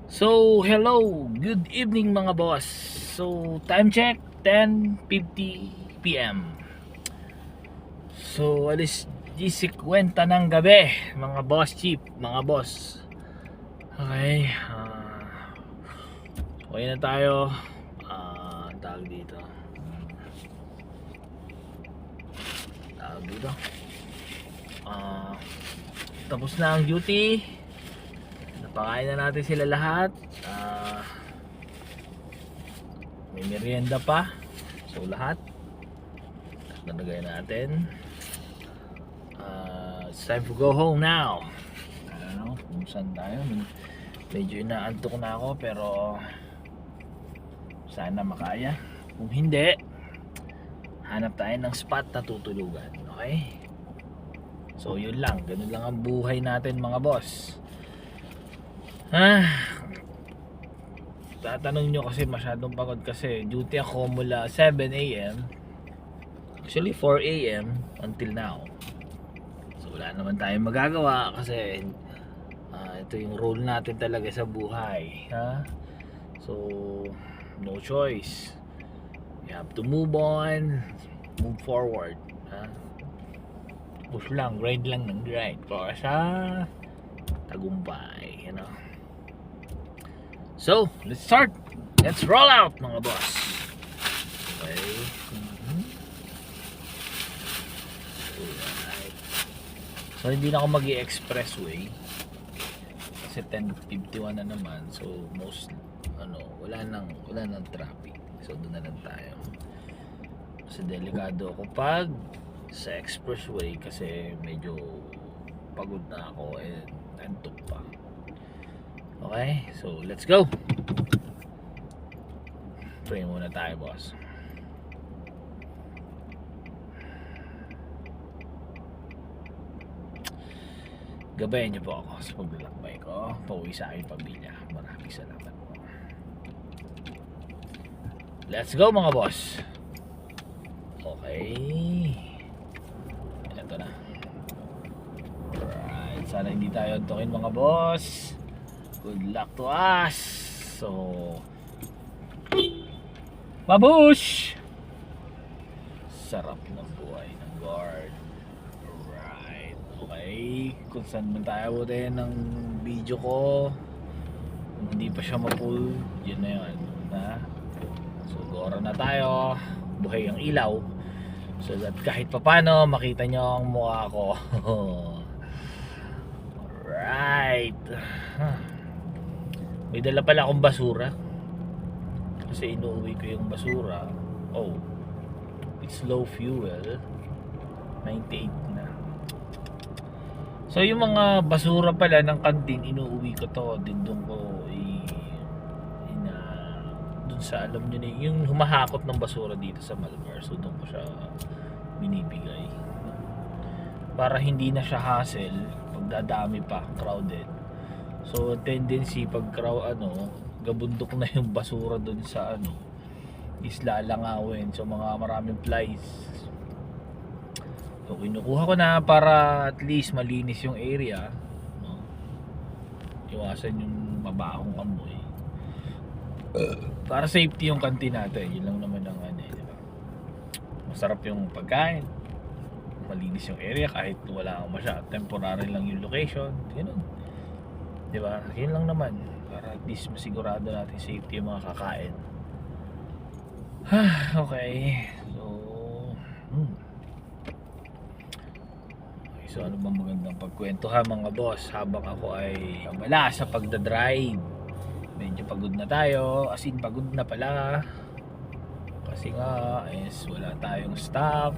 So, hello, good evening mga boss. So, time check 10:50 PM. So, alis 10:50 ng gabi, mga boss chief, mga boss. Okay, okay na tayo. Tawag dito. Tawag dito. Tapos na ang duty. Napakain na natin sila lahat. May merienda pa. So lahat nalagay natin. It's time to go home now. I don't know kung saan tayo. Medyo inaantok na ako pero sana makaya. Kung hindi, hanap tayo ng spot na tutulugan. Okay? So yun lang. Ganun lang ang buhay natin mga boss. Tatanong nyo kasi masyadong pagod kasi duty ako mula 7 AM, actually 4 AM until now. So wala naman tayong magagawa kasi ito yung role natin talaga sa buhay, ha? So no choice, we have to move on, move forward, ha? Push lang, grind lang ng grind para sa tagumpay, you know. So, let's start. Let's roll out mga boss. Okay. Alright. So, hindi na ako mag-i-expressway kasi 10:51 na naman. So, wala nang traffic. So, doon na lang tayo. Kasi delikado ako pag sa expressway kasi medyo pagod na ako and antok pa. Okay, so let's go. Pray muna tayo, boss. Gabayan niyo po ako sa paglalakbay ko pauwi sa aking pamilya. Maraming salamat po. Let's go mga boss. Okay, ito na. Alright, sana hindi tayo antukin mga boss. Good luck to us. So, babush! Sarap ng buhay ng guard. Alright, okay. Kung saan man tayo din ng video ko, kung hindi pa siya ma-pull, yun na yun, ha? So, gora na tayo. Buhay ang ilaw. So that kahit papano makita nyo ang mukha ko. Alright. May dala pala akong basura kasi inuuwi ko yung basura. Oh, it's low fuel, 98 na. So yung mga basura pala ng kantin inuuwi ko to din doon ko dun sa alam nyo na yung humahakot ng basura dito sa Malmar. So doon ko siya binibigay para hindi na siya hassle pagdadami pa, crowded. So tendency pag gabundok na yung basura doon sa is lalangawin. So mga maraming flies. So kinukuha ko na para at least malinis yung area, no? Iwasan yung mabahong amoy. Para safety yung kantin natin. Yun lang naman ang diba? Masarap yung pagkain, malinis yung area kahit wala temporary lang yung location. Ganun. Diba? Yun lang naman para at least masigurado natin safety yung mga kakain. Okay. So ano bang magandang pagkwentuhan mga boss habang ako ay wala sa pagdadrive. Medyo pagod na tayo, as in pagod na pala kasi nga wala tayong staff.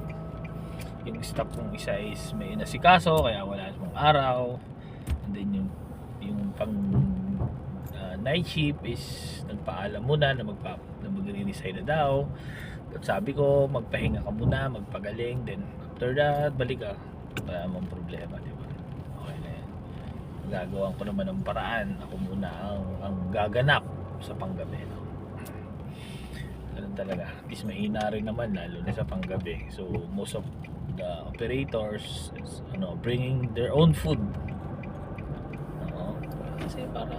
Yung staff kong isa is may inasikaso kaya wala namang araw. And then yung pang night shift is nagpaalam muna na magre-resign na daw. At sabi ko magpahinga ka muna, magpagaling, then after that balik ka. Wala namang problema, di ba? Okay na yan. Gagawan ko naman ng paraan. Ako muna ang gaganap sa panggabi, no? Ganun talaga. At least mahina rin naman lalo na sa panggabi. So most of the operators is, bringing their own food. Kasi para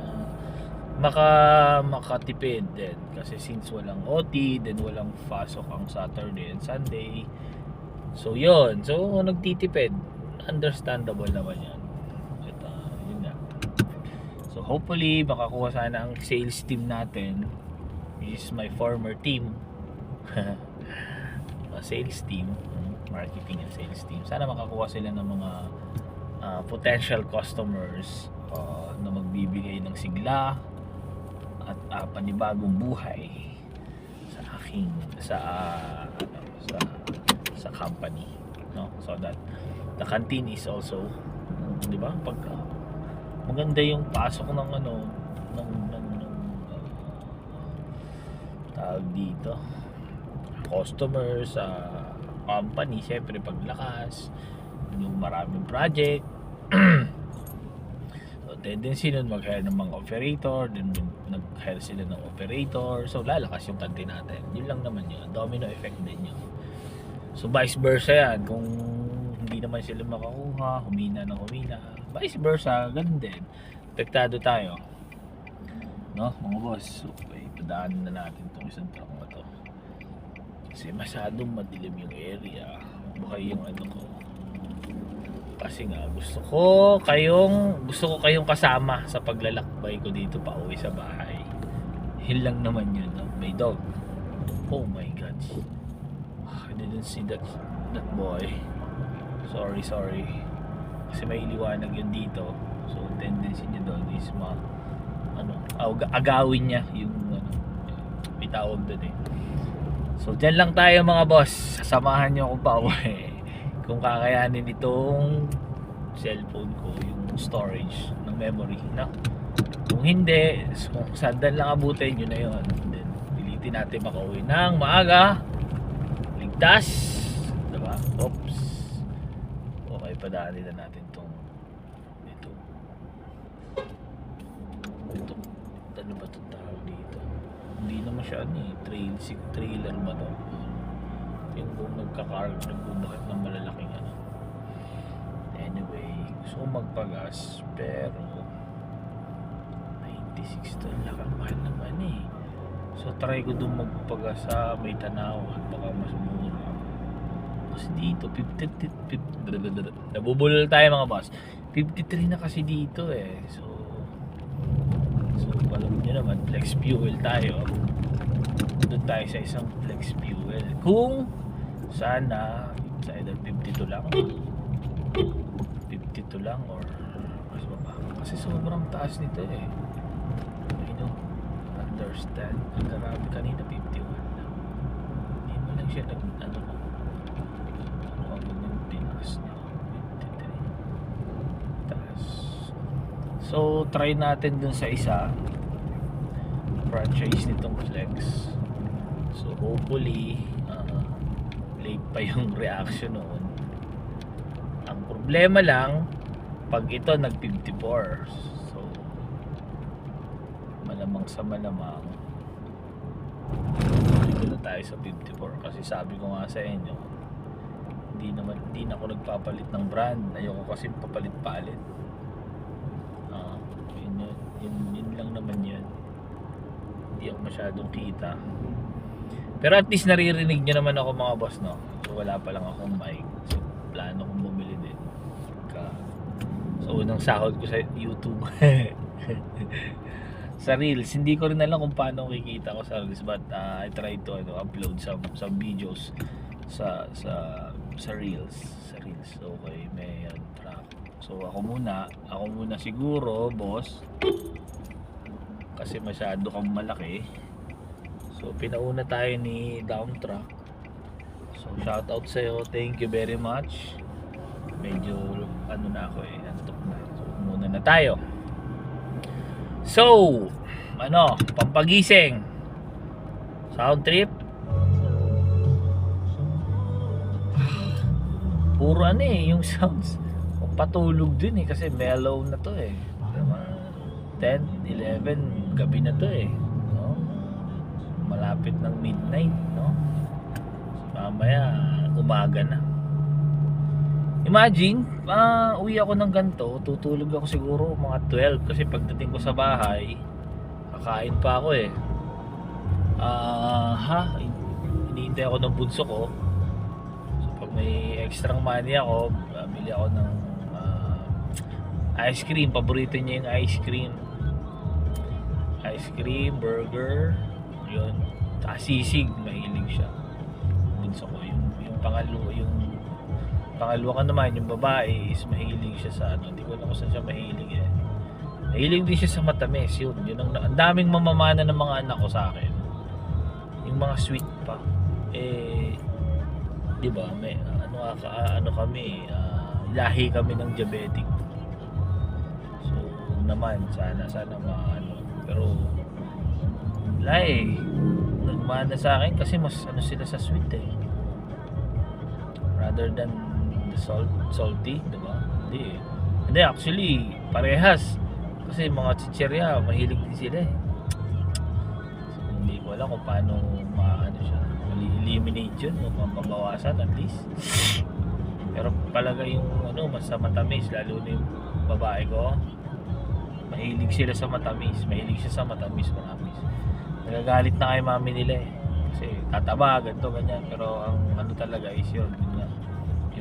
makatipid din kasi since walang OT, then walang pasok ang Saturday and Sunday. So yun, so nagtitipid, understandable naman yan. At, yun nga. So hopefully makakuha sana ang sales team natin, is my former team. Sales team, marketing and sales team, sana makakuha sila ng mga potential customers na magbibigay ng sigla at panibagong buhay sa aking sa company, no? So that the canteen is also, di ba, pag maganda yung pasok ng tawag dito, customers sa company, syempre paglakas yung maraming project. So tendency nun mag-hire ng mga operator, then nag-hire sila ng operator, so lalakas yung kantin natin. Yun lang naman yun, domino effect din yun. So vice versa yan, kung hindi naman sila makakuha, humina ng humina, vice versa, ganun din, apektado tayo, no mga boss. Okay, padaanan na natin itong isang truck na to kasi masyadong madilim yung area, buhay yung ko. Kasi nga gusto ko kayong kasama sa paglalakbay ko dito pa uwi sa bahay. Yun lang naman yun, no? May dog. Oh my god, I didn't see that boy. Sorry kasi may iliwanag yun dito, so tendency niya doon is agawin niya yung may tawag doon eh. So dyan lang tayo mga boss, samahan nyo akong pauwi kung kakayanin itong cellphone ko yung storage ng memory, no? Kung hindi, kung sandan lang abutin, yun na yun. Then pilitin natin makauwi ng maaga, ligtas, diba? Oops, okay, padaanin na natin itong ano ba itong tawag dito? Hindi naman siya trailer ba to? Yung kung nagbubuhat ng malalaking anyway, gusto ko magpagas pero 96 to lang, ang mahal naman eh. So try ko doon magpagas sa may Tanawan, baka mas mura. Kasi dito 50 nabubulol tayo mga boss, 53 na kasi dito eh. So alam nyo naman, flex fuel tayo. Doon tayo sa isang flex fuel. Kung sana sa either 52 lang or mas baba. Kasi sobrang taas nito eh. I don't understand. Grabe, kanina 51 na. Hindi mo lang siya ano yung tinaas niya. 53 taas. So try natin dun sa isa franchise nitong flex. So hopefully late pa yung reaction noon. Ang problema lang pag ito nag 54, so malamang sa malamang dito na tayo sa 54 kasi sabi ko nga sa inyo, hindi na ako nagpapalit ng brand. Ayoko kasi papalit-palit. Yun lang naman yun. Hindi ako masyadong kita, pero at least naririnig nyo naman ako mga boss, no? So wala pa lang akong mic, so plano kong bumili din so unang sahod ko sa YouTube. Sa Reels, hindi ko rin alam kung paano kikita ko sa Reels, but I try to upload some videos sa Reels. Okay, may track. So ako muna siguro boss, kasi masyado kang malaki. So pinauna tayo ni Down Truck. So shout out sa iyo, thank you very much. Medyo na ako antok na. So muna na tayo. So pampagising, sound trip, puro yung sounds patulog din kasi mellow na to 10, 11 gabi na to no? Malapit ng midnight, no? Mamaya umaga na. Imagine, uwi ako ng ganito, tutulog ako siguro mga 12 kasi pagdating ko sa bahay, kakain pa ako eh. Hinihintay ako ng bunso ko. So pag may extra money ako, bili ako ng ice cream. Paborito niya yung ice cream. Ice cream, burger, yun. Saka sisig, mahilig siya. Bunso ko, yung pangalawa ka naman, yung babae is mahilig siya sa ano, hindi ko alam kung saan siya mahilig eh. Mahilig din siya sa matamis, yun ang daming mamamana ng mga anak ko sa akin. Yung mga sweet pa. Eh, di ba, may ano kami, lahi kami ng diabetic. So, naman sana maano. Pero wala eh. Nagmana sa akin kasi mas ano sila sa sweet eh. Rather than the salty, di ba? Hindi eh. Hindi, actually, parehas. Kasi mga chicherya, mahilig din sila eh. So, hindi ko alam kung paano maano siya. Eliminate yun, o mabawasan at least. Pero palaga yung ano, mas sa matamis, lalo na yung babae ko. Mahilig sila sa matamis. Mahilig siya sa matamis, maramis. Nagagalit na kay mami nila eh. Kasi tataba, ganito, ganyan. Pero ang ano talaga is yun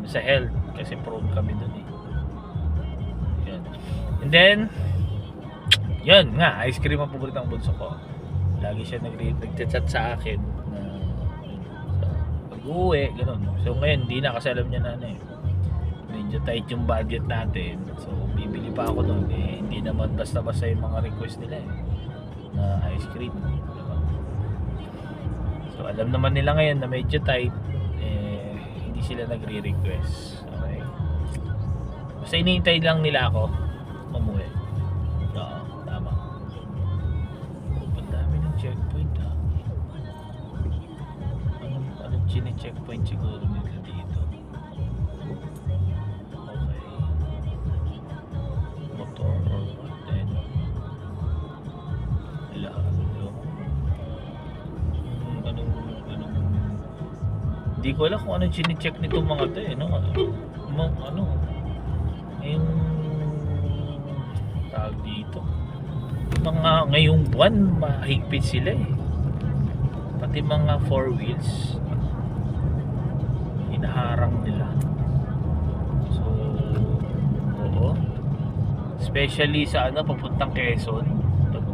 sa health. Kasi prone kami dun eh. Yun. And then, yun nga, ice cream ang paborito ng bunso ko. Lagi siya nag-chat sa akin na pag-uwi, gano'n. So ngayon, hindi na kasi alam niya na ano eh. Medyo tight yung budget natin. So bibili pa ako doon eh. Hindi naman basta-basta yung mga request nila eh. Na ice cream. Diba? So alam naman nila ngayon na medyo tight. Eh, hindi sila nagre-request. Okay? Basta hinihintay lang nila ako umuwi. Oo, tama. Ang dami ng checkpoint ha. Anong chine-checkpoint siguro nila dito? Okay. Motor or what then? Hindi ko alam kung anong chine-check nitong mga to eh, no? Yung tawag dito. Mga ngayong buwan, mahigpit sila eh. Pati mga 4 wheels, hinaharang nila. So, oo. Especially sa ano, papuntang Quezon, pag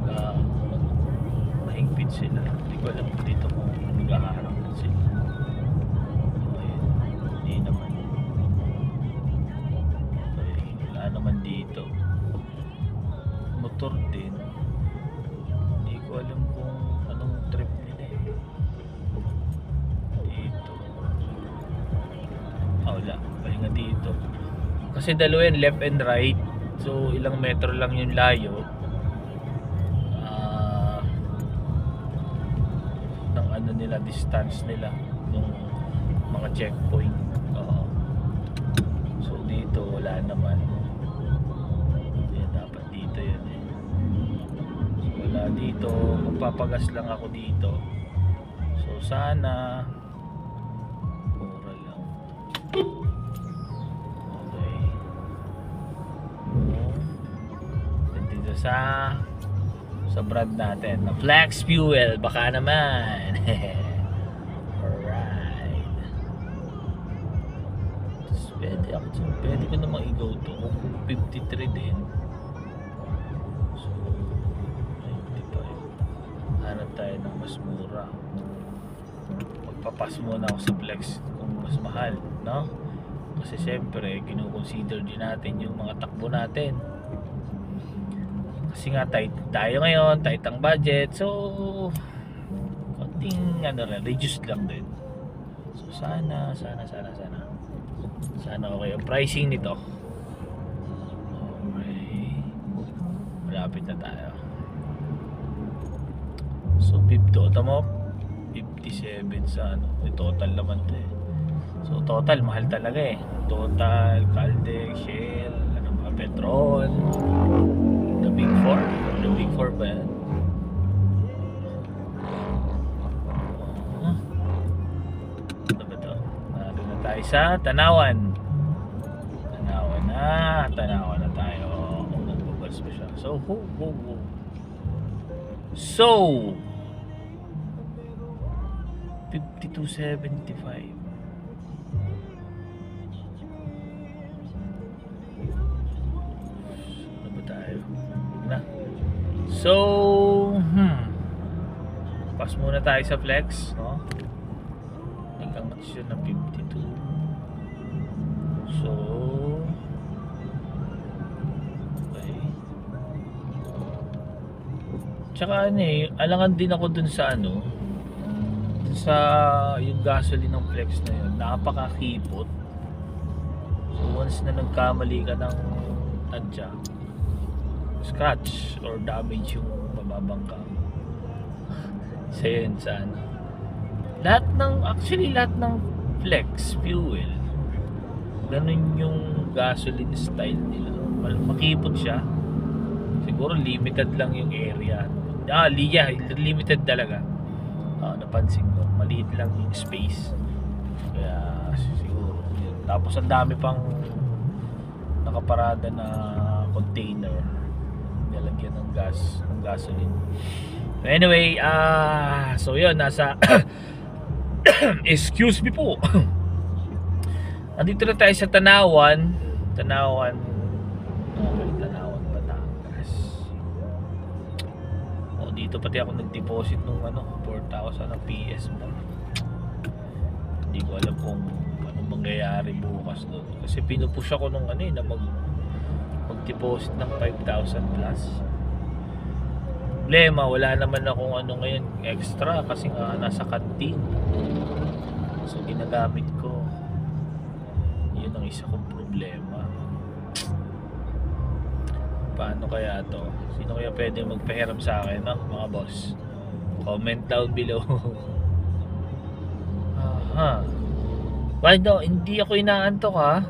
mahigpit sila. Hindi ko alam dito kung naghaharang sila. Hindi naman. Okay, wala naman dito. Motor din. Hindi ko alam kung anong trip nila eh. Dito. Wala. Pahinga dito. Kasi dalawa yan, left and right. So ilang metro lang yung layo. Ng ano nila, distance nila. Yung mga checkpoint. So dito wala naman. Dapat dito yan eh. So wala dito, magpapagas lang ako dito. So sana mura lang. Okay. Dito sa brand natin na Flex Fuel, baka naman. Alright. Pwede ko namang i-go to kung 53 din. So 95. Hanap tayo ng mas mura. Magpapas muna ako sa Flex kung mas mahal, no? Kasi siyempre kino-consider din natin yung mga takbo natin. Kasi nga tight tayo ngayon, tight ang budget. So konting reduce lang din. So sana okay ang pricing nito. Okay. Malapit na tayo. So 50 mo 57 sa ano, total naman to eh. So total mahal talaga eh. Total, Caltex, Shell, ano ba, Petron, the Big 4. The Big 4 ba yan? Ano ba to? Nandun na tayo sa Tanawan. Tanawan na tayo. Kung nagbabals pa siya. So So 52.75. Ano ba tayo? Na. So, pass muna tayo sa flex, no? Nag-angat siya ng 52. So, okay. Tsaka ano eh, alangan din ako dun sa ano, sa yung gasoline ng flex na yun, napakakipot. So once na nagkamali ka ng tadya, scratch or damage yung mababangka sa yun sa ano. Lahat ng flex fuel, ganun yung gasoline style nila. Makipot siya. Siguro limited lang yung area. Limited talaga. Napansin ko, maliit lang yung space. Kaya siguro yun. Tapos ang dami pang nakaparada na container nilagyan ng gasoline. So anyway, so yun, nasa excuse me po. Andito na tayo sa Tanawan, Batangas. Dito pati ako nag-deposit nung 4,000 ng PS mo. Hindi ko alam kung anong mangyayari bukas doon. Kasi pinupush ako nung na mag-deposit ng 5,000 plus. Problema, wala naman akong ngayon extra kasi nga nasa kantin. So ginagamit ko. Yun ang isa kong problema. Paano kaya to? Sino kaya pwede magpahiram sa akin, mga boss? Comment down below. Why no? Hindi ako inaantok ha.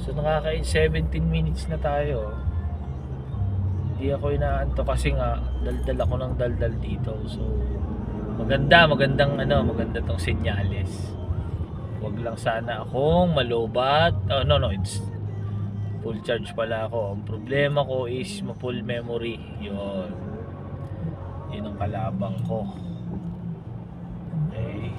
So 17 minutes na tayo. Hindi ako inaantok kasi nga daldal ako ng daldal dito. So maganda tong senyales. Huwag lang sana akong malobat. No, it's full charge pala ako. Ang problema ko is ma-full memory. Yun ang kalabang ko. Okay.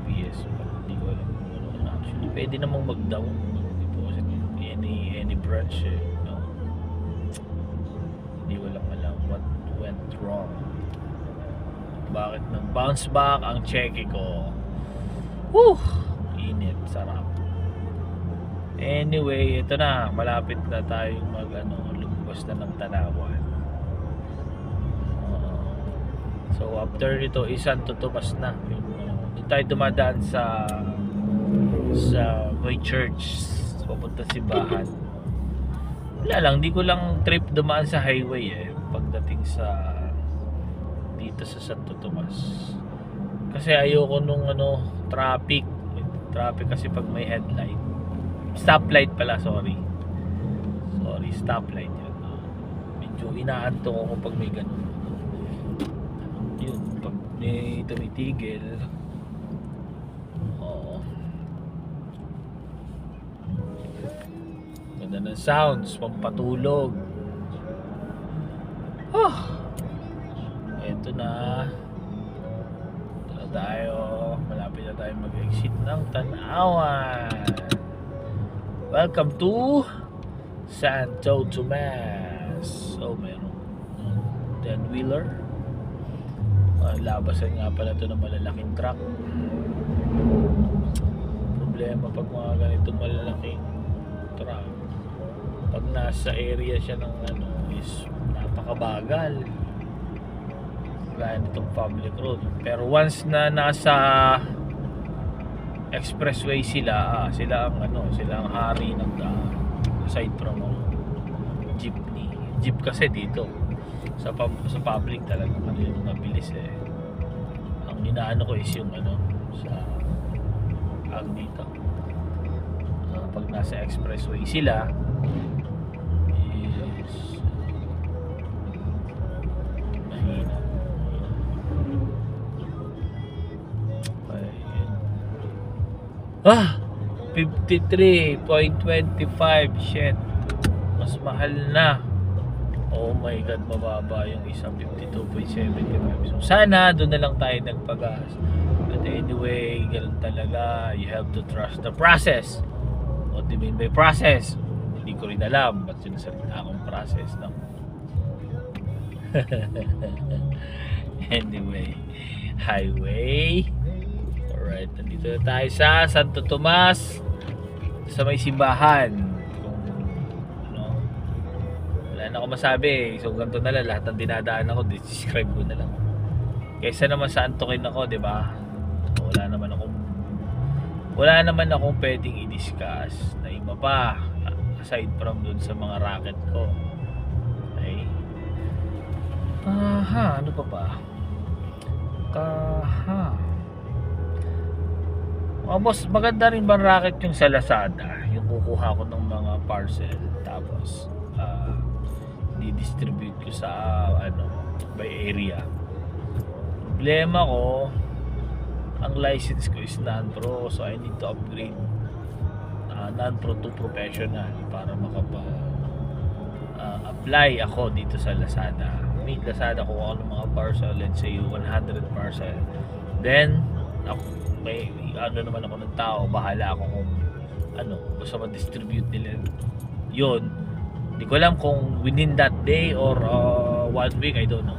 PS. Hindi ko alam kung ano. Actually, pwede namang mag-down. Mag-deposit. Any branch no? Hindi ko lang alam what went wrong. Bakit nag-bounce back ang cheque ko? Woo! Init. Sarap. Anyway, ito na, malapit na tayong lumabas na ng Tanawan. So after ito, Santo Tomas na. Dito tayo dumadaan sa may church. Papunta simbahan. Wala lang, di ko lang trip dumaan sa highway pagdating sa dito sa Santo Tomas. Kasi ayoko nung traffic kasi pag may headlight. Stoplight pala, sorry, stoplight yun. Medyo inaanto ako pag may ganun. Yun, pag may tumitigil. Ganda ng sounds, pampatulog. Ito na tayo, malapit na tayo mag-exit ng Tanawan. Welcome to Santo Tomas. Meron 10-wheeler. Labasan nga pala ito ng malalaking truck. Problema pag mga ganitong malalaking truck, pag nasa area siya ng is napakabagal. Gaya nitong public road. Pero once na nasa expressway sila ang hari ng aside from jeep kasi dito sa public talaga yung mabilis ang inaano ko is yung sa dito pag nasa expressway sila is mahina. 53.25. Shit, mas mahal na. oh my god, mababa yung isang 52.75. So sana doon na lang tayo nagpagas. But anyway, ganun talaga. You have to trust the process. What do you mean by process? Hindi ko rin alam. Ba't sinasalita akong process, no? Anyway, highway. Alright, nandito na tayo sa Santo Tomas, sa may simbahan. Kung ano, wala na ako masabi. So ganito na lang, lahat ng dinadaan ako, describe ko na lang. Kaysa naman sa antukin ako, di ba? Wala naman akong pwedeng i-discuss na iba pa aside from dun sa mga racket ko. Okay? Ano pa ba? Boss, maganda rin bang racket yung sa Lazada, yung kukuha ko ng mga parcel tapos di-distribute ko sa by area. Problema ko, ang license ko is non-pro, so I need to upgrade non-pro to professional para apply ako dito sa Lazada. Meet Lazada kung ano mga parcel, let's say 100 parcel, then may naman ako ng tao, bahala ako kung basta ma-distribute nila yun. Hindi ko alam kung within that day or 1 week, I don't know.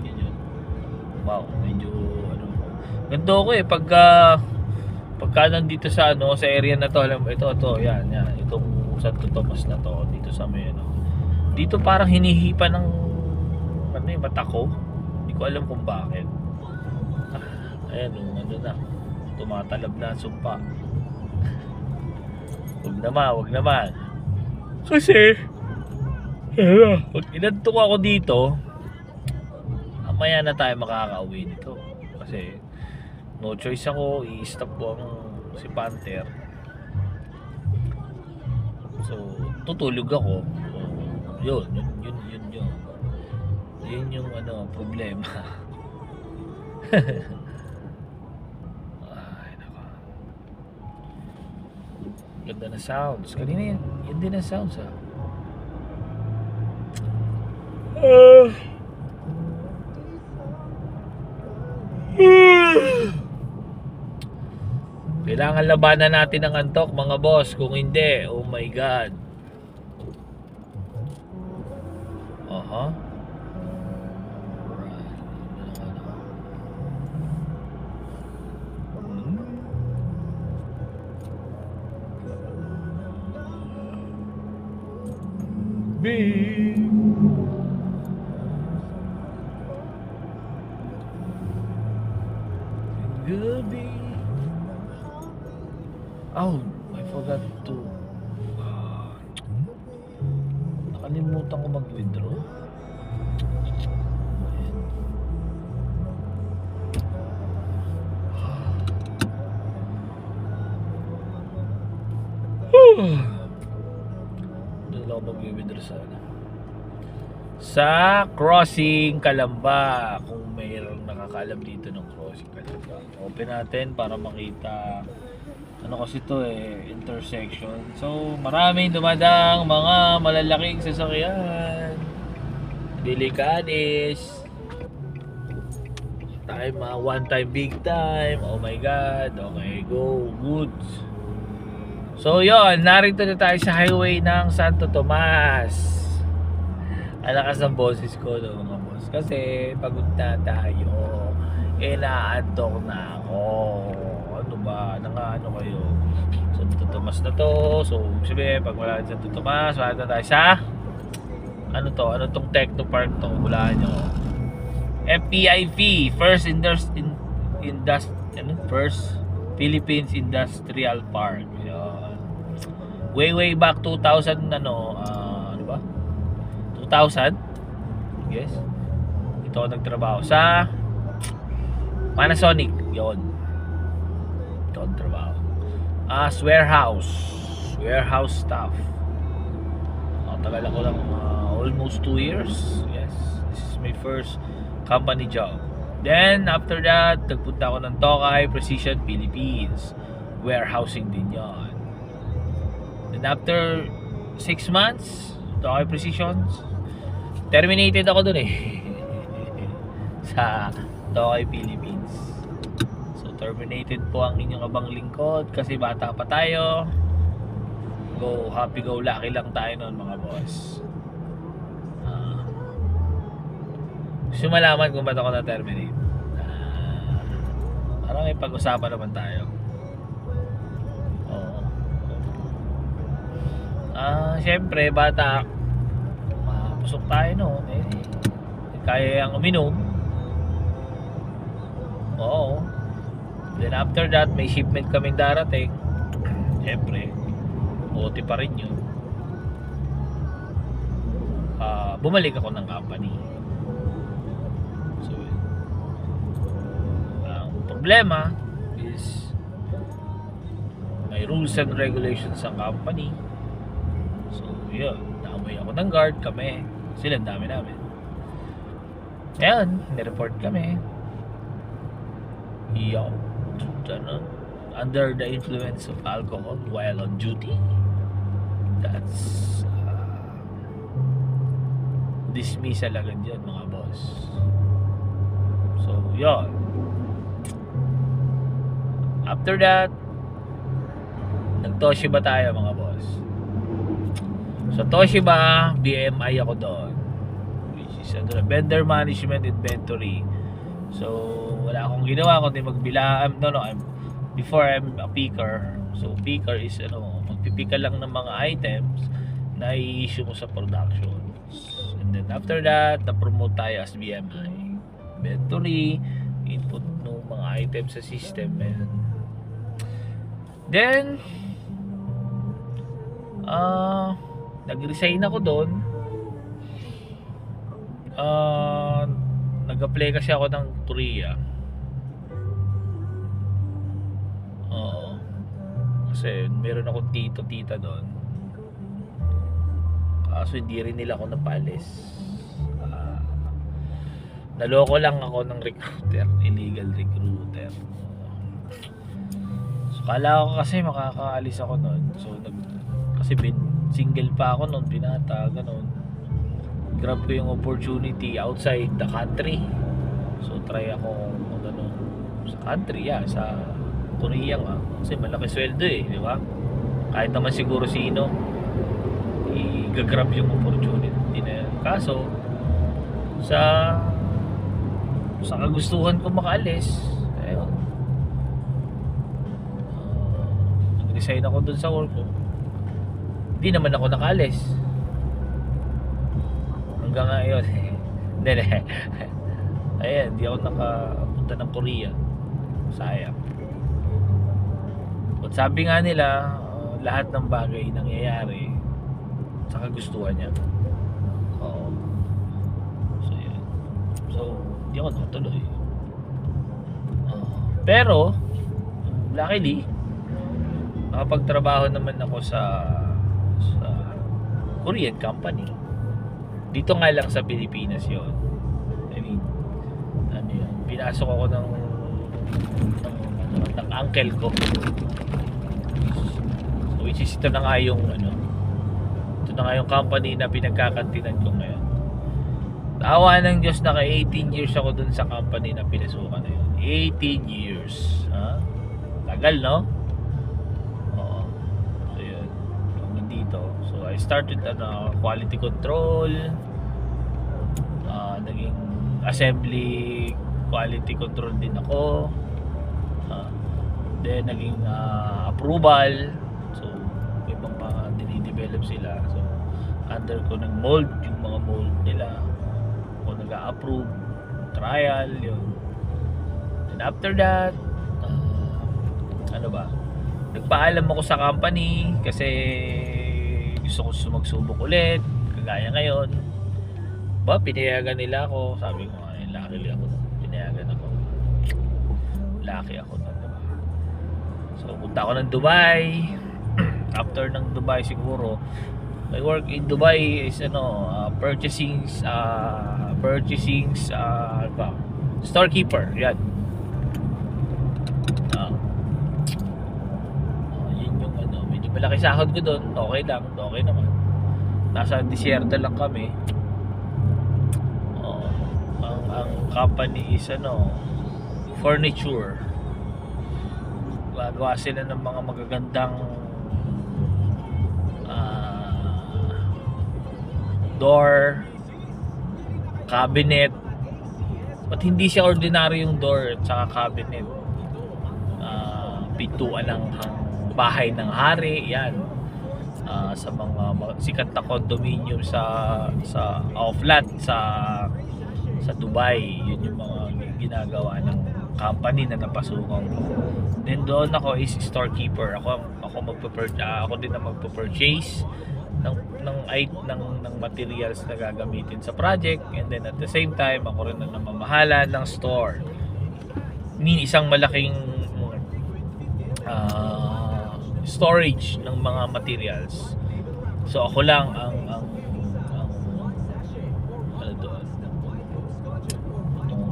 Yun. Wow, medyo ganito ako pagka nandito sa sa area na to, alam mo, ito yan, itong Santo Tomas na to, dito sa may dito parang hinihipa ng mata ko. Hindi ko alam kung bakit. Ayan, na tumatalab na ang sumpa. Wag naman kasi pag inantok ako dito, mamaya na tayo makakauwi nito kasi no choice ako, i-stop ko si Panther. So tutulog ako. So, yun yung problema. Ay, nako. Ganda na sounds. Kanina yan din ang sounds, ha. Kailangan labanan natin ang antok, mga boss. Kung hindi, oh my god. Goodie. Oh, I forgot to nakalimutan ko mag-withdraw. Doon ako mag-withdraw sa crossing Calamba. Kung mayroong nakakaalam dito ng crossing Calamba, open natin para makita. Kasi ito intersection. So maraming dumadang mga malalaking sasakyan. Delikanis. Time, one time, big time. Oh my god. Okay, go. Goods. So yon, narito na tayo sa highway ng Santo Tomas. Alakas ng boses ko, mga boss. Kasi pagod na tayo. Naantok na ako. Ano ba? Kayo? Santo Tomas na to. So, sabihin, pag wala sa Santo Tomas, wala na tayo sa ano tong Techno Park to? Hulaan nyo. FPIP, First Philippines Industrial Park. Yan. Way back 2000 2000? Yes. Ito ako nagtrabaho sa Panasonic. Yon. Ito ako nagtrabaho. As warehouse staff. Tagal ako lang, almost 2 years. Yes. This is my first company job. Then after that, nagpunta ako ng Tokay Precision Philippines. Warehousing din yon. Then after 6 months, Tokay Precision, terminated ako dun eh. Sa Tokay Philippines. So terminated po ang inyong abang lingkod kasi bata pa tayo. Go happy go lucky lang tayo noon mga boss. Gusto malaman kung ba't ako na-terminate. Parang may pag-usapan naman tayo. Oo. Siyempre bata, mapusok tayo noon eh. Kaya yung uminom. Oo. Then after that, may shipment kaming darating. Siyempre, OT pa rin yun. Bumalik ako ng company. So, ang problema is may rules and regulations sa company. So, yun. Naamoy ako ng guard kami. Sila, ang dami namin. Ayan, nireport kami. Yo, under the influence of alcohol while on duty. That's dismissal agad yun mga boss. So, yun. After that, nag-Toshiba tayo mga boss. So, Toshiba, BMI ako doon. Vendor Management Inventory. So wala akong ginawa kundi magbila. Before I'm a picker. So picker is magpipika lang ng mga items na i-issue mo sa production. And then after that, na-promote tayo as BMI Inventory, input ng mga items sa system. And then nag-resign ako doon. Nag-apply kasi ako ng Korea. Oo. Kasi meron akong tito-tita doon. Kaso hindi rin nila ako napalis. Naloko lang ako ng recruiter, illegal recruiter. So kala ko kasi makakaalis ako noon. So kasi single pa ako noon, binata, ganun. Grab ko yung opportunity outside the country. So try ako sa country, sa Korea nga. Kasi malaki sweldo eh, di ba? Kahit naman siguro sino i-grab yung opportunity na yan. Kaso sa kagustuhan ko makaalis, ayun, nag-resign ako dun sa work ko. Hindi naman ako nakaalis hanggang ngayon. Ayan, hindi ako nakapunta ng Korea. Sayang. But sabi nga nila, lahat ng bagay nangyayari sa kagustuhan niya. Oo. So yan. So hindi ako natuloy. Pero luckily nakapagtrabaho naman ako sa Korean company. Dito nga lang sa Pilipinas yun. I mean, pinasok ako ng uncle ko. So, which is ito na nga yung ito na nga yung company na pinagkakantinan ko ngayon. Awa ng Diyos, naka 18 years ako dun sa company na pinasukan na yun. 18 years. Ha? Tagal, no? Oo. So yun, hanggang dito. So I started quality control, naging assembly quality control din ako, then naging approval. So may mga dinidevelop sila, so under ko ng mold, yung mga mold nila ako nag-a-approve, trial yun. Then after that, nagpaalam ako sa company kasi gusto ko magsubok ulit kagaya ngayon. Pinayagan nila ako. Sabi ko, lucky ako. Pinayagan ako. Lucky ako na, diba? So punta ako ng Dubai. After ng Dubai siguro, my work in Dubai is purchasing storekeeper. Yan. Yun yung medyo malaki sahod ko doon. Okay lang, okay naman. Nasa disyerto lang kami. company is furniture. Gagawa sila ng mga magagandang door, cabinet. But hindi siya ordinary yung door at saka cabinet. Pintuan ng bahay ng hari, yan. Sa mga sikat na condominium sa flat sa Dubai, yun yung mga ginagawa ng company na napasukan ko. Then doon ako is storekeeper. Ako din ang magpo-purchase ng materials na gagamitin sa project, and then at the same time ako rin ang namamahala ng store. Isang malaking storage ng mga materials. So ako lang ang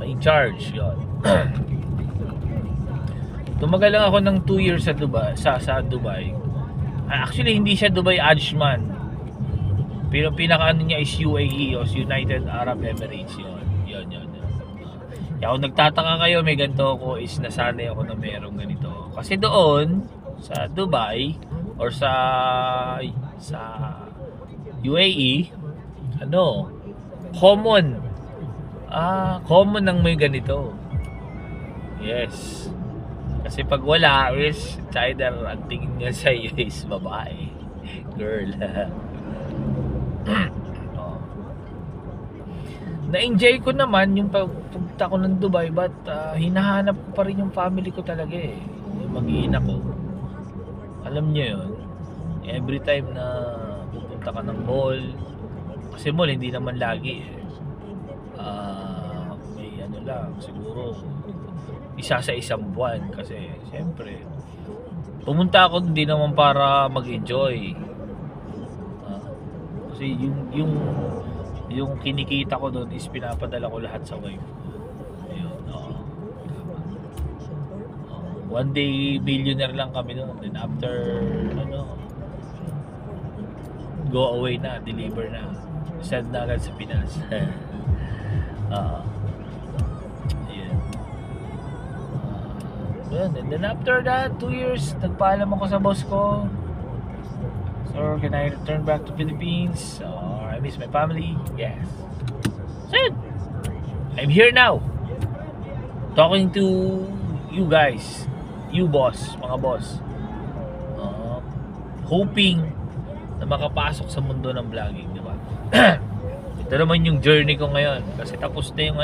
in charge, yun. Tumagal lang ako ng 2 years sa Dubai. Actually hindi siya Dubai Ajman, pero pinaka niya is UAE, o United Arab Emirates. Yun. Kaya kung nagtataka kayo may ganito ako, is nasanay ako na merong ganito. Kasi doon sa Dubai or sa UAE, common ang may ganito. Yes. Kasi pag wala is either ang tingin niya sa iyo is babae, girl. Na-enjoy ko naman yung pagpunta ko ng Dubai, but hinahanap ko pa rin yung family ko talaga yung mag-iina ko. Alam niyo yun, every time na pupunta ka ng mall, kasi mall hindi naman lagi may lang siguro isa sa isang buwan, kasi siyempre pumunta ako hindi naman para mag-enjoy, kasi yung kinikita ko doon is pinapadala ko lahat sa wife. Ayun, one day billionaire lang kami noon, then after go away na, deliver na, send na agad sa Pinas. And then after that 2 years, nagpaalam ako sa boss ko, so can I return back to Philippines, or I miss my family? Yes. So I'm here now talking to you guys, you boss, mga boss, hoping na makapasok sa mundo ng vlogging, di ba? Ito naman yung journey ko ngayon, kasi tapos na yung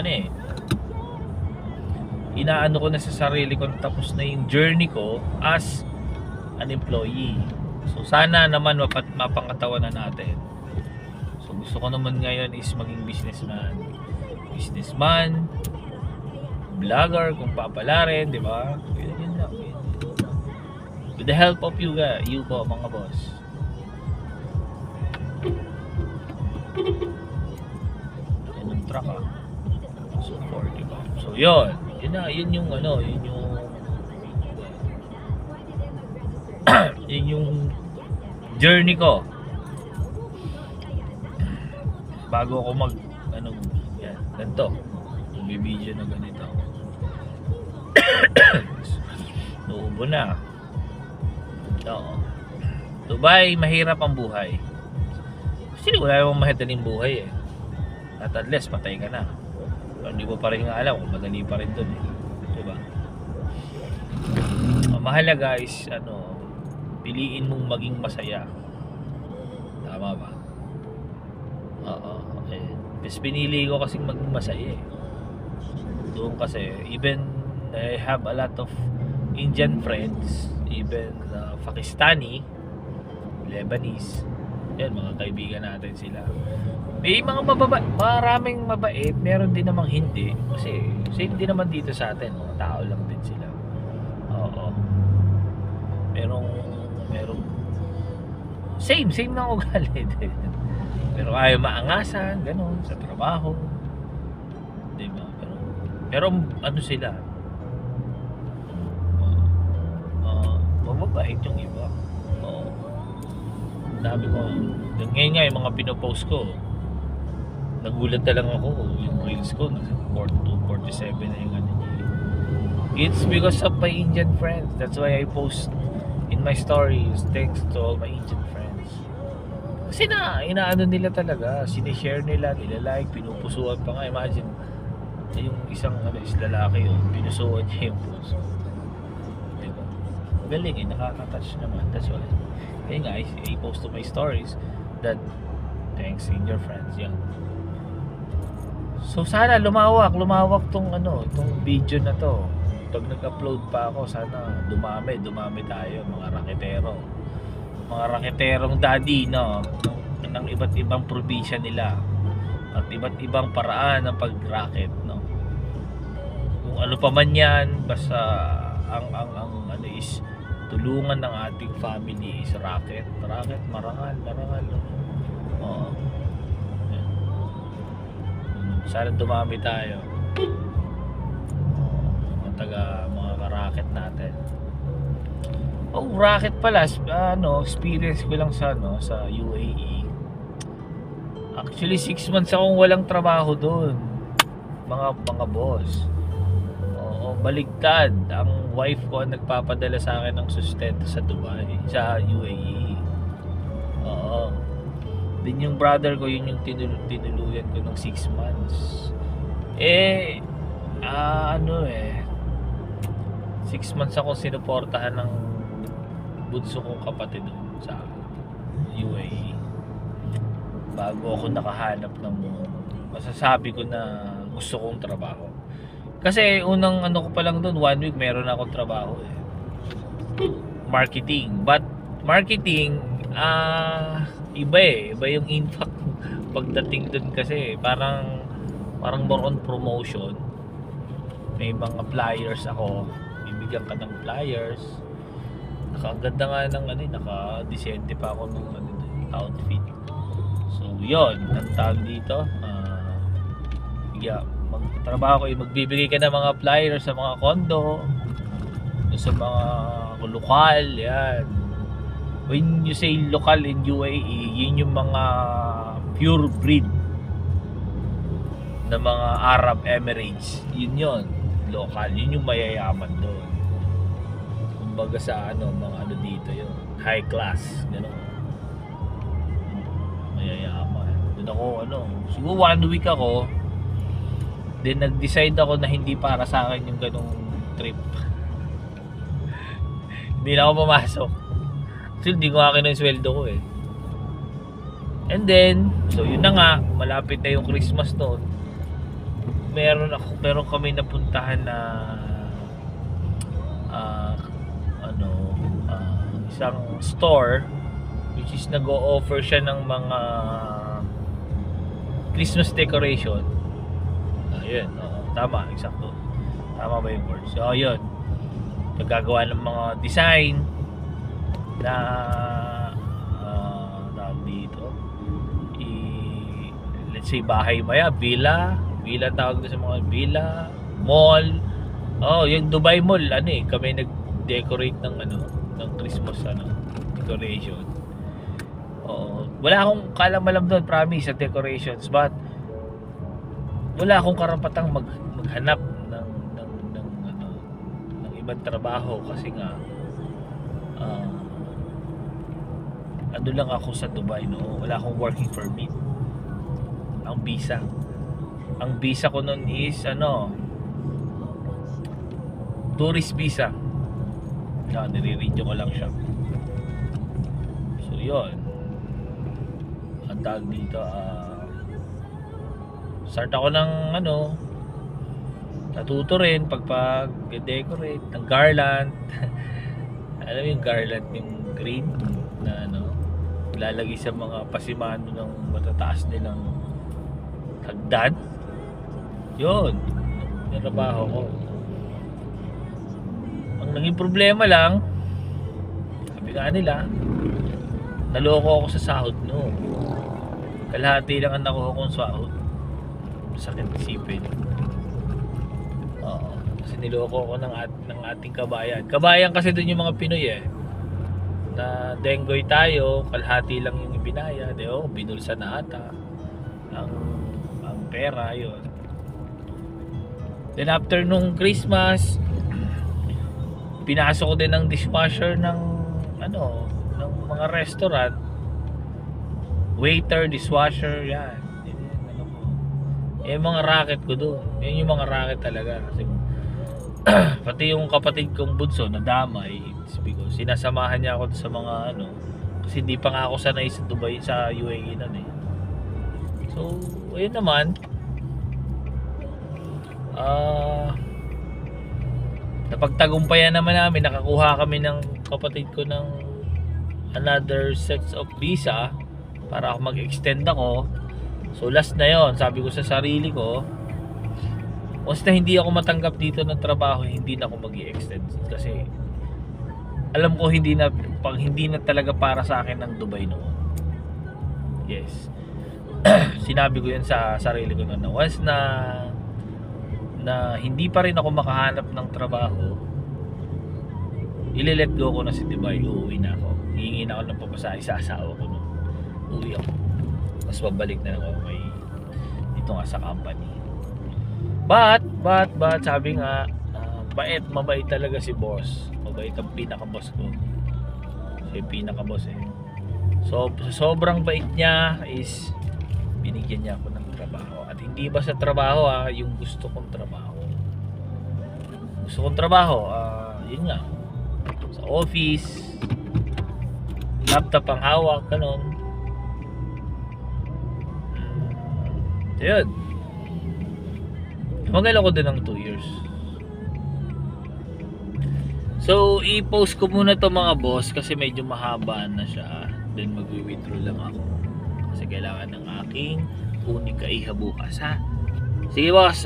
inaano ko na sa sarili ko, tapos na yung journey ko as an employee. So sana naman mapangatawan na natin. So gusto ko naman ngayon is maging businessman, vlogger kung papalarin, di ba? Yun lang. With the help of you po mga boss. Yan ang truck So 40 ba? So yun yung yun yung journey ko bago ako ganito may video na ganito. Nauubo na. Dubai, mahirap ang buhay. Kasi wala namang mahadaling buhay at least patay ka na. Pero hindi mo pa rin nga alam kung madali pa rin doon diba? Ang mahalaga is piliin mong maging masaya. Tama ba? Mas pinili ko kasing maging masaya doon, kasi even I have a lot of Indian friends, even Pakistani, Lebanese, yan mga kaibigan natin sila. May mga maraming mabait, meron din namang hindi, kasi same din naman dito sa atin, mga tao lang din sila. Merong same na ugali din. Pero ayaw maangasan, ganun, sa trabaho, diba? Pero sila, mababait yung iba. Sabi ko, ngayon nga yung mga pinopost ko, Nagulat na lang ako, yung reels ko, nasa 42, 47 na yung ano niya. It's because of my Indian friends. That's why I post in my stories, thanks to all my Indian friends. Kasi inaano nila talaga, sinishare nila, nilalike, pinupusuan pa nga. Imagine, yung isang is lalaki yun, pinusuan niya yung puso. Diba? Galing eh, nakaka-touch naman. That's why. Kaya nga, I post to my stories that thanks in your friends. Yan. So sana lumawak tong tong video na to. Pag nag-upload pa ako, sana dumami tayo, mga raketerong daddy, no, ng iba't ibang probinsya nila at iba't ibang paraan ng pag-racket, no. Kung ano pa man yan, basta ang ano is tulungan ng ating family is racket, marangal. Oo. Sana dumami tayo. Mga racket natin. Oh, racket pala, experience ko lang sa UAE. Actually 6 months akong walang trabaho doon. Mga boss. Oo, baligtad. Ang wife ko ang nagpapadala sa akin ng sustento sa Dubai, sa UAE. Oo. Din yung brother ko, yun yung tinuluyan ko ng 6 months. 6 months ako sinuportahan ng bunso kong kapatid sa UAE bago ako nakahanap ng masasabi ko na gusto kong trabaho. Kasi unang ko pa lang doon, 1 week meron akong trabaho marketing. But marketing iba yung impact pagdating doon, kasi parang more on promotion. May mga flyers ako, bibigyan ka ng flyers. Nakaganda nga ng naka-decente pa ako ng outfit. So yun, ang tawag dito, magtrabaho ko, magbibigay ka ng mga flyers sa mga condo, sa mga lokal, yan. When you say local in UAE, yun yung mga pure breed na mga Arab Emirates. Yun local, yun yung mayayaman doon. Kumbaga sa mga dito yun, high class, gano'n. Mayayaman. Doon ako siguro 1 week ako, then nag-decide ako na hindi para sa akin yung ganong trip. Hindi na ako pumasok. Actually, hindi ko akin yung sweldo ko eh. And then, so yun na nga, malapit na yung Christmas noon. Meron kami napuntahan na isang store which is nag-o-offer siya ng mga Christmas decoration. Ayun, tama, eksakto. Tama ba yung word? So ayun, naggagawa ng mga design na dito let's say bahay maya, villa tawag doon sa mga villa, mall. Yung Dubai Mall, kami nag-decorate ng ng Christmas decoration. Wala akong kalam-alam doon, promise, sa decorations, but wala akong karapatang maghanap ng ibang trabaho kasi nga lang ako sa Dubai, no. Wala akong working permit. Ang visa ko noon is tourist visa. Nire-read ko lang siya. So yun, ang tawag dito, start ako ng natuto rin pag-decorate ng garland. Alam mo yung garland, yung green na lalagay sa mga pasimano ng matataas nilang hagdan. Yun, yung trabaho ko. Ang naging problema lang, sabi nga nila, naloko ako sa sahod no. Kalahati lang ang nakuha kong sahod. Sakit isipin. Kasi niloko ko ng ating kabayan. Kabayan kasi dun yung mga Pinoy na denggoy tayo, kalahati lang yung ibinaya, binulsa na ata ang pera, yun. Then after nung Christmas, pinasok ko din ng dishwasher ng ng mga restaurant. Waiter, dishwasher, yan. Yung mga racket ko doon. Yan yung mga racket talaga. Kasi pati yung kapatid kong bunso nadamay because sinasamahan niya ako sa mga kasi hindi pa nga ako sanay sa Dubai, sa UAE nun eh. So, ayun naman. Napagtagumpayan naman namin, nakakuha kami ng kapatid ko ng another sets of visa para ako mag-extend ako. So last na yon, sabi ko sa sarili ko, once na hindi ako matanggap dito ng trabaho, hindi na ako mag-i-extend kasi alam ko hindi na talaga para sa akin ng Dubai noon. Yes. Sinabi ko yun sa sarili ko na once na hindi pa rin ako makahanap ng trabaho, ile-let go ko na si Dubai, uuwi na ako. Hihingi na ako ng papasahe sa asawa ko no. Uwi ako. Tapos babalik na ako dito nga sa company. But sabi nga, mabait talaga si boss. Mabait ang pinaka-boss ko. Siya yung pinaka-boss eh. So, sobrang bait niya is binigyan niya ako ng trabaho. At hindi ba sa trabaho yung gusto kong trabaho. Gusto kong trabaho, yun nga. Sa office, laptop ang hawak, ganun. So yun. Tumagal ako din ng 2 years. So, i-post ko muna to mga boss kasi medyo mahaba na siya. Then mag-withdraw lang ako. Kasi kailangan ng aking unika iha bukas ha. Sige boss,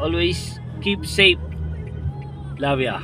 always keep safe. Love ya.